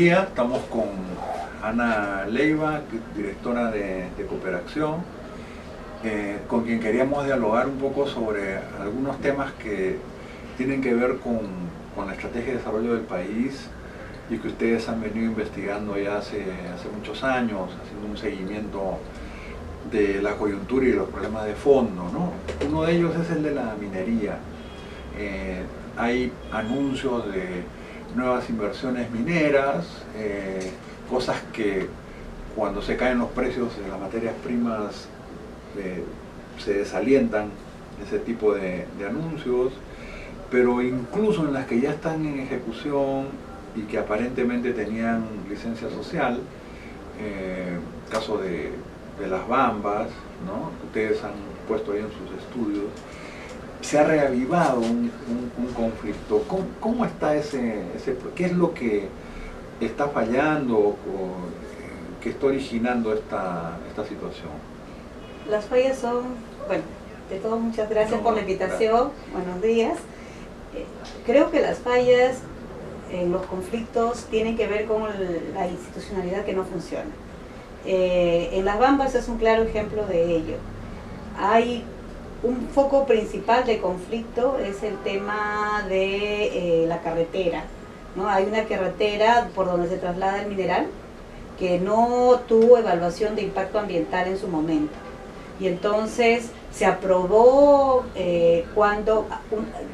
día, estamos con Ana Leiva, directora de Cooperación, con quien queríamos dialogar un poco sobre algunos temas que tienen que ver con la estrategia de desarrollo del país y que ustedes han venido investigando ya hace muchos años, haciendo un seguimiento de la coyuntura y los problemas de fondo, ¿no? Uno de ellos es el de la minería. Hay anuncios de nuevas inversiones mineras, cosas que cuando se caen los precios de las materias primas se desalientan ese tipo de anuncios, pero incluso en las que ya están en ejecución y que aparentemente tenían licencia social, caso de las Bambas, ¿no? Ustedes han puesto ahí en sus estudios, se ha reavivado un conflicto. ¿Cómo está qué es lo que está fallando o que está originando esta situación? Las fallas son, bueno, de todo muchas gracias por la invitación, buenos días. Creo que las fallas en los conflictos tienen que ver con la institucionalidad que no funciona. En las Bambas es un claro ejemplo de ello. Hay un foco principal de conflicto, es el tema de la carretera, ¿no? Hay una carretera por donde se traslada el mineral que no tuvo evaluación de impacto ambiental en su momento. Y entonces se aprobó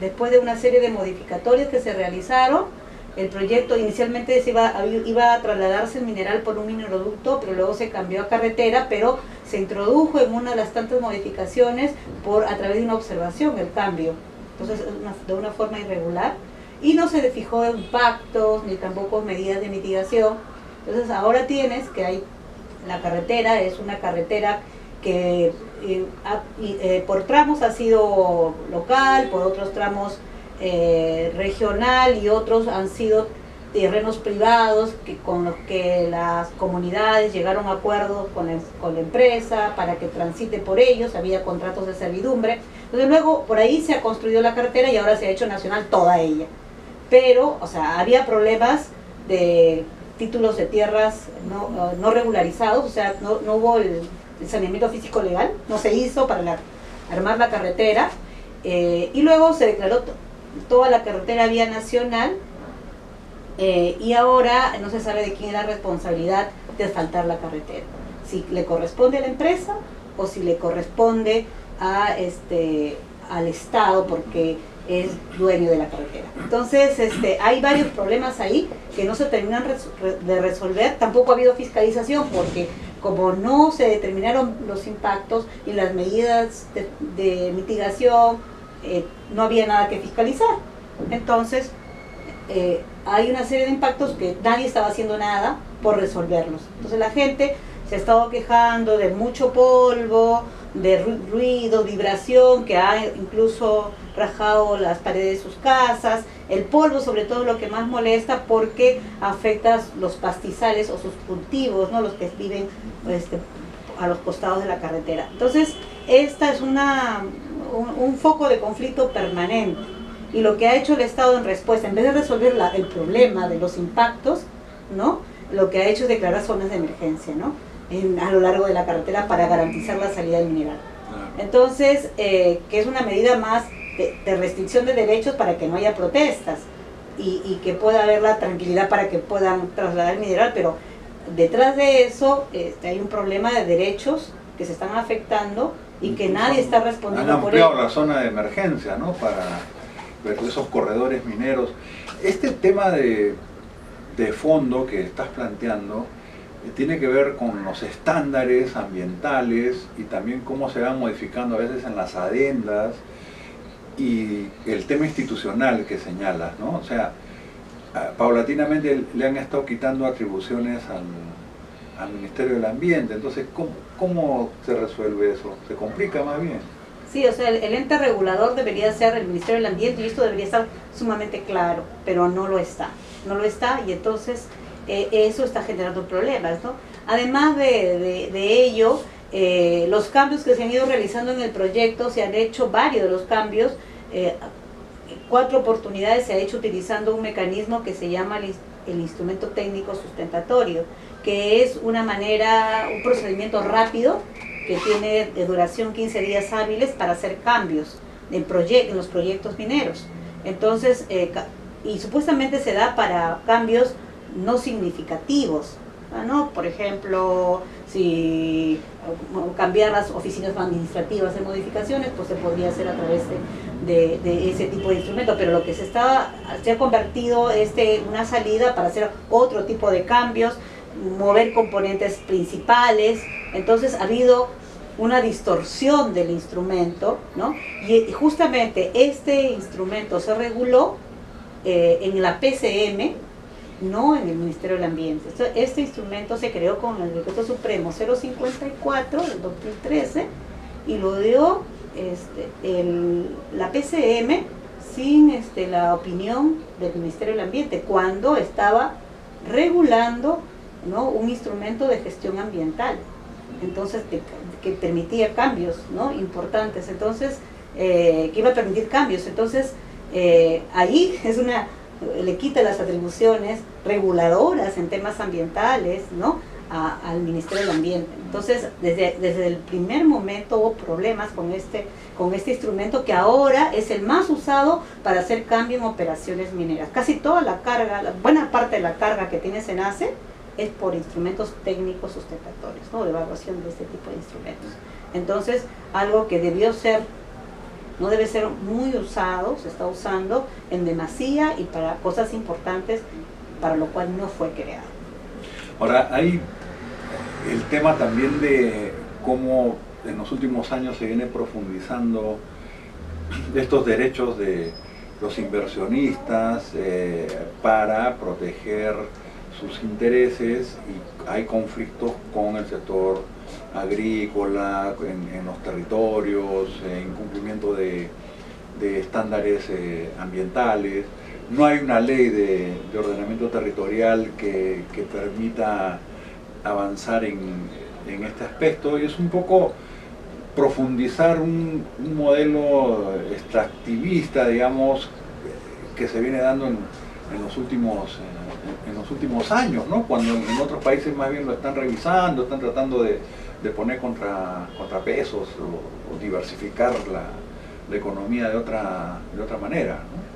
después de una serie de modificatorias que se realizaron. El proyecto inicialmente iba a trasladarse el mineral por un mineroducto, pero luego se cambió a carretera, pero se introdujo en una de las tantas modificaciones a través de una observación el cambio. Entonces, de una forma irregular. Y no se fijó impactos, ni tampoco medidas de mitigación. Entonces, ahora tienes que la carretera es una carretera que por tramos ha sido local, por otros tramos regional, y otros han sido terrenos privados con los que las comunidades llegaron a acuerdos con la empresa para que transite por ellos, había contratos de servidumbre. Entonces luego por ahí se ha construido la carretera y ahora se ha hecho nacional toda ella. Pero, o sea, había problemas de títulos de tierras no regularizados, o sea, no hubo el saneamiento físico legal, no se hizo para armar la carretera, y luego se declaró toda la carretera vía nacional, y ahora no se sabe de quién es la responsabilidad de asfaltar la carretera, si le corresponde a la empresa o si le corresponde al Estado, porque es dueño de la carretera. Entonces hay varios problemas ahí que no se terminan de resolver. Tampoco ha habido fiscalización, porque como no se determinaron los impactos y las medidas de mitigación, no había nada que fiscalizar. Entonces hay una serie de impactos que nadie estaba haciendo nada por resolverlos. Entonces la gente se ha estado quejando de mucho polvo, de ruido, vibración, que ha incluso rajado las paredes de sus casas. El polvo, sobre todo, lo que más molesta, porque afecta los pastizales o sus cultivos, ¿no? Los que viven a los costados de la carretera. Entonces esta es un foco de conflicto permanente, y lo que ha hecho el Estado en respuesta, en vez de resolver el problema de los impactos, ¿no?, lo que ha hecho es declarar zonas de emergencia, ¿no?, a lo largo de la carretera para garantizar la salida del mineral. Entonces, que es una medida más de restricción de derechos para que no haya protestas y que pueda haber la tranquilidad para que puedan trasladar el mineral, pero detrás de eso hay un problema de derechos que se están afectando y que nadie está respondiendo por ello. Han ampliado la zona de emergencia, ¿no?, para ver esos corredores mineros. Este tema de fondo que estás planteando tiene que ver con los estándares ambientales y también cómo se van modificando a veces en las adendas, y el tema institucional que señalas, ¿no? O sea, paulatinamente le han estado quitando atribuciones al Ministerio del Ambiente. Entonces, ¿cómo se resuelve eso? ¿Se complica más bien? Sí, o sea, el ente regulador debería ser el Ministerio del Ambiente, y esto debería estar sumamente claro, pero no lo está. No lo está, y entonces eso está generando problemas, ¿no? Además de ello, los cambios que se han ido realizando en el proyecto, se han hecho varios de los cambios, 4 oportunidades se ha hecho utilizando un mecanismo que se llama el instrumento técnico sustentatorio, que es una manera, un procedimiento rápido que tiene de duración 15 días hábiles para hacer cambios en los proyectos mineros. Entonces, y supuestamente se da para cambios no significativos, ¿no? Por ejemplo, si cambiar las oficinas administrativas en modificaciones, pues se podría hacer a través de ese tipo de instrumento, pero lo que se ha convertido una salida para hacer otro tipo de cambios, mover componentes principales. Entonces ha habido una distorsión del instrumento, ¿no? Y justamente este instrumento se reguló en la PCM, no en el Ministerio del Ambiente. Este instrumento se creó con el Decreto Supremo 054 del 2013 y lo dio la PCM sin la opinión del Ministerio del Ambiente, cuando estaba regulando, ¿no?, un instrumento de gestión ambiental. Entonces, que permitía cambios, ¿no?, importantes, entonces, que iba a permitir cambios. Entonces, ahí le quita las atribuciones reguladoras en temas ambientales, ¿no?, al Ministerio del Ambiente. Entonces, desde el primer momento hubo problemas con este instrumento, que ahora es el más usado para hacer cambio en operaciones mineras. Casi toda la carga, la buena parte de la carga que tiene SENACE es por instrumentos técnicos sustentatorios, ¿no?, de evaluación de este tipo de instrumentos. Entonces, algo que no debe ser muy usado, se está usando en demasía y para cosas importantes, para lo cual no fue creado. Ahora, hay el tema también de cómo en los últimos años se viene profundizando estos derechos de los inversionistas para proteger sus intereses, y hay conflictos con el sector agrícola, en los territorios, incumplimiento de estándares ambientales. No hay una ley de ordenamiento territorial que permita avanzar en este aspecto, y es un poco profundizar un modelo extractivista, digamos, que se viene dando en los últimos años, ¿no?, cuando en otros países más bien lo están revisando, están tratando de poner contrapesos o diversificar la economía de otra manera, ¿no?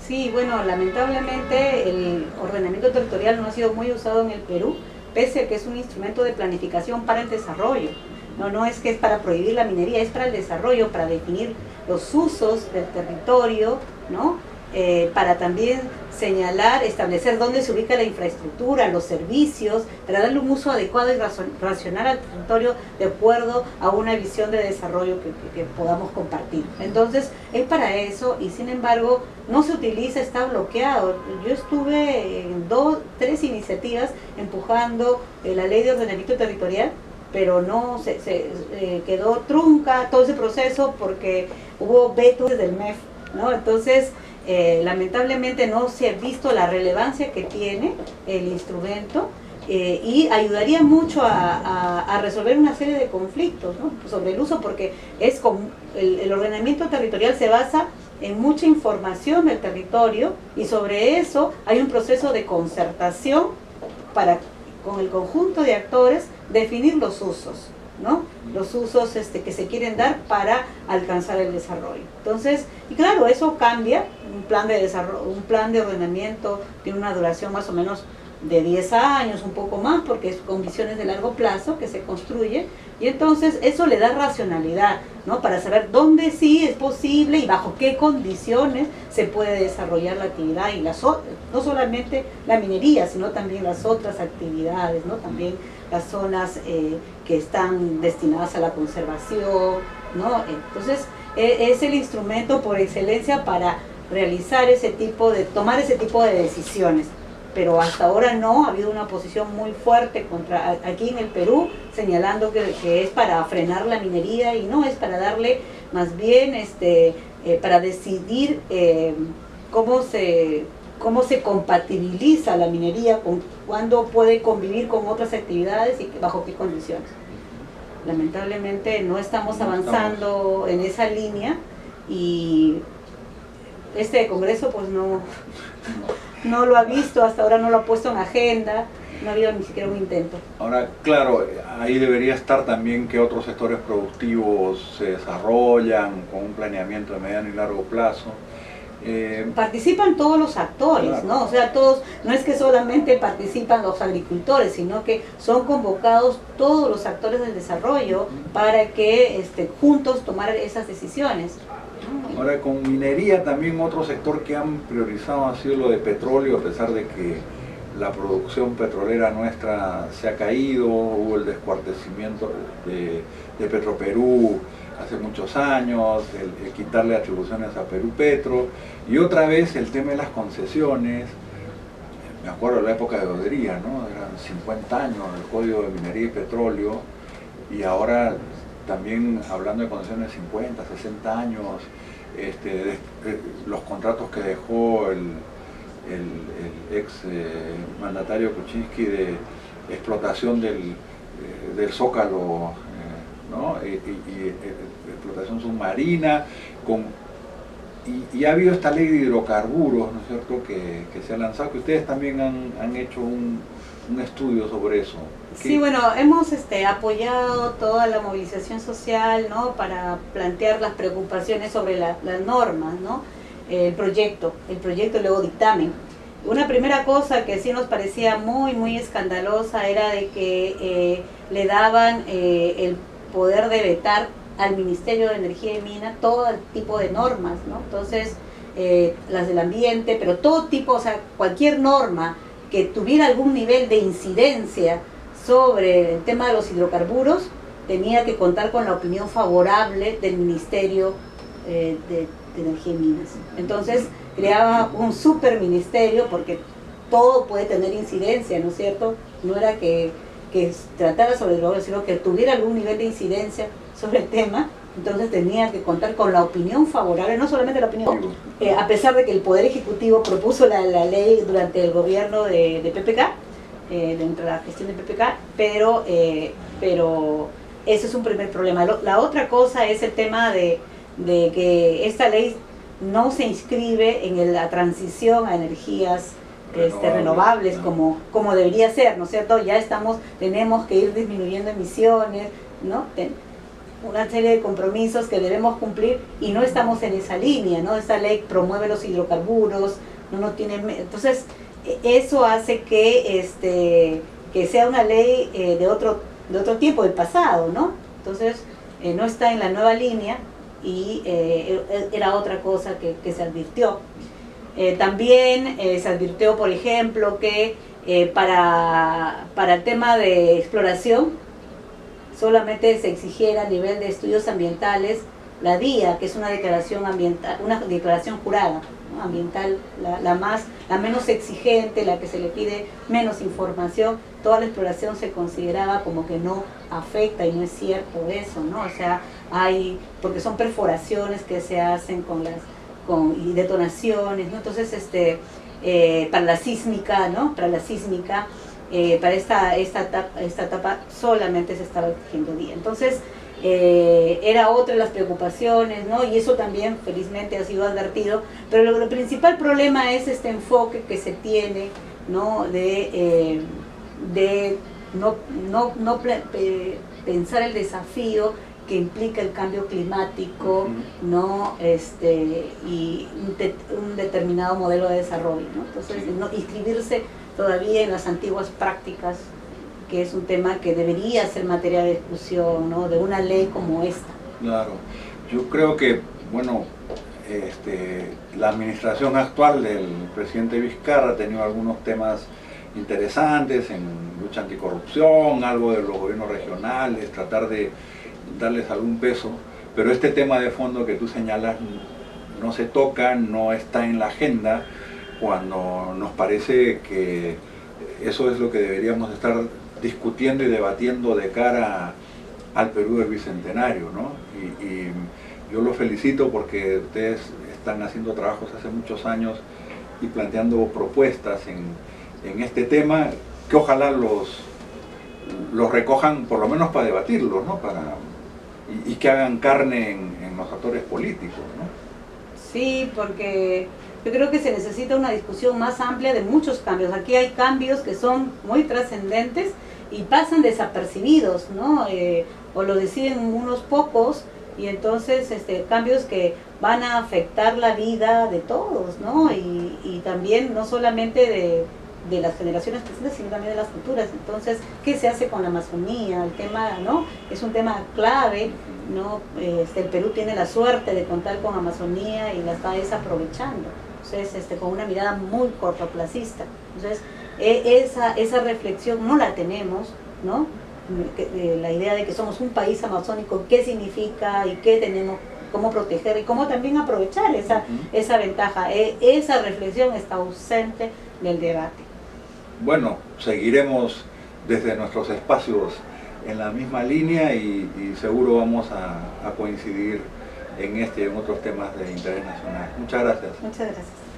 Sí, bueno, lamentablemente el ordenamiento territorial no ha sido muy usado en el Perú, pese a que es un instrumento de planificación para el desarrollo. No es que es para prohibir la minería, es para el desarrollo, para definir los usos del territorio, ¿no? Para también señalar, establecer dónde se ubica la infraestructura, los servicios, para darle un uso adecuado y racional al territorio de acuerdo a una visión de desarrollo que podamos compartir. Entonces, es para eso, y sin embargo, no se utiliza, está bloqueado. Yo estuve en 3 iniciativas empujando la ley de ordenamiento territorial, pero no se quedó trunca todo ese proceso porque hubo vetos del MEF, ¿no? Entonces, lamentablemente no se ha visto la relevancia que tiene el instrumento, y ayudaría mucho a resolver una serie de conflictos, ¿no?, sobre el uso, porque el ordenamiento territorial se basa en mucha información del territorio, y sobre eso hay un proceso de concertación para, con el conjunto de actores, definir los usos, ¿no?, los usos que se quieren dar para alcanzar el desarrollo. Entonces, y claro, eso cambia. Un plan de desarrollo, un plan de ordenamiento tiene una duración más o menos de 10 años, un poco más, porque es con visiones de largo plazo que se construye, y entonces eso le da racionalidad, ¿no?, para saber dónde sí es posible y bajo qué condiciones se puede desarrollar la actividad, y no solamente la minería, sino también las otras actividades, ¿no?, también las zonas que están destinadas a la conservación, ¿no? Entonces, es el instrumento por excelencia para realizar tomar ese tipo de decisiones. Pero hasta ahora no, ha habido una posición muy fuerte aquí en el Perú, señalando que es para frenar la minería, y no, es para darle más bien, para decidir cómo se compatibiliza la minería, cuándo puede convivir con otras actividades y bajo qué condiciones. Lamentablemente no estamos avanzando en esa línea, y este Congreso pues no no lo ha visto, hasta ahora no lo ha puesto en agenda, no ha habido ni siquiera un intento. Ahora, claro, ahí debería estar también que otros sectores productivos se desarrollan con un planeamiento de mediano y largo plazo. Participan todos los actores, claro, ¿no? O sea, todos, no es que solamente participan los agricultores, sino que son convocados todos los actores del desarrollo para que juntos tomar esas decisiones. Ahora, con minería también otro sector que han priorizado ha sido lo de petróleo, a pesar de que la producción petrolera nuestra se ha caído, hubo el descuartecimiento de Petroperú hace muchos años, el quitarle atribuciones a Perú Petro, y otra vez el tema de las concesiones. Me acuerdo de la época de Odría, ¿no? Eran 50 años el Código de Minería y Petróleo, y ahora también hablando de concesiones 50, 60 años, los contratos que dejó el ex mandatario Kuczynski de explotación del Zócalo, ¿no? y explotación submarina, y ha habido esta ley de hidrocarburos, ¿no es cierto?, que se ha lanzado, que ustedes también han hecho un estudio sobre eso. Sí, bueno, hemos apoyado toda la movilización social, ¿no?, para plantear las preocupaciones sobre las normas, ¿no?, el proyecto y luego dictamen. Una primera cosa que sí nos parecía muy escandalosa era de que le daban el poder de vetar al Ministerio de Energía y Minas todo tipo de normas, ¿no? Entonces, las del ambiente, pero todo tipo, o sea, cualquier norma que tuviera algún nivel de incidencia sobre el tema de los hidrocarburos, tenía que contar con la opinión favorable del Ministerio de Energía y Minas. Entonces, creaba un superministerio, porque todo puede tener incidencia, ¿no es cierto? No era que tratara sobre el valor, sino que tuviera algún nivel de incidencia sobre el tema. Entonces tenía que contar con la opinión favorable, no solamente la opinión, a pesar de que el Poder Ejecutivo propuso la ley durante el gobierno de PPK, dentro de la gestión de PPK, pero ese es un primer problema. La otra cosa es el tema de que esta ley no se inscribe en la transición a energías renovables como debería ser, ¿no es cierto? Ya tenemos que ir disminuyendo emisiones, ¿no? Una serie de compromisos que debemos cumplir y no estamos en esa línea, ¿no? Esta ley promueve los hidrocarburos, entonces eso hace que sea una ley de otro tiempo, del pasado, ¿no? Entonces no está en la nueva línea y era otra cosa que se advirtió. También se advirtió, por ejemplo, que para el tema de exploración solamente se exigiera a nivel de estudios ambientales la DIA, que es una declaración ambiental, una declaración jurada, ¿no?, ambiental, la menos exigente, la que se le pide menos información. Toda la exploración se consideraba como que no afecta, y no es cierto eso, ¿no? O sea, porque son perforaciones que se hacen y detonaciones, ¿no? Entonces, para la sísmica, ¿no? Para esta etapa solamente se estaba exigiendo día. Entonces, era otra de las preocupaciones, ¿no? Y eso también felizmente ha sido advertido, pero el principal problema es este enfoque que se tiene, ¿no?, de no pensar el desafío que implica el cambio climático, ¿no? Y un determinado modelo de desarrollo, ¿no? Entonces, no inscribirse todavía en las antiguas prácticas, que es un tema que debería ser materia de discusión, ¿no?, de una ley como esta. Claro, yo creo que, bueno, la administración actual del presidente Vizcarra ha tenido algunos temas interesantes en lucha anticorrupción, algo de los gobiernos regionales, tratar de darles algún peso, pero este tema de fondo que tú señalas no se toca, no está en la agenda, cuando nos parece que eso es lo que deberíamos estar discutiendo y debatiendo de cara al Perú del Bicentenario, ¿no? Y yo los felicito porque ustedes están haciendo trabajos hace muchos años y planteando propuestas en este tema, que ojalá los recojan por lo menos para debatirlos, ¿no? Y que hagan carne en los actores políticos, ¿no? Sí, porque yo creo que se necesita una discusión más amplia de muchos cambios. Aquí hay cambios que son muy trascendentes y pasan desapercibidos, ¿no? O lo deciden unos pocos, y entonces cambios que van a afectar la vida de todos, ¿no? Y también no solamente de las generaciones presentes, sino también de las futuras. Entonces, ¿qué se hace con la Amazonía? El tema, ¿no? Es un tema clave, ¿no? El Perú tiene la suerte de contar con Amazonía y la está desaprovechando. Entonces, con una mirada muy cortoplacista. Entonces, esa reflexión no la tenemos, ¿no? La idea de que somos un país amazónico, qué significa y qué tenemos, cómo proteger y cómo también aprovechar esa ventaja. Esa reflexión está ausente del debate. Bueno, seguiremos desde nuestros espacios en la misma línea y seguro vamos a coincidir en este y en otros temas de interés nacional. Muchas gracias. Muchas gracias.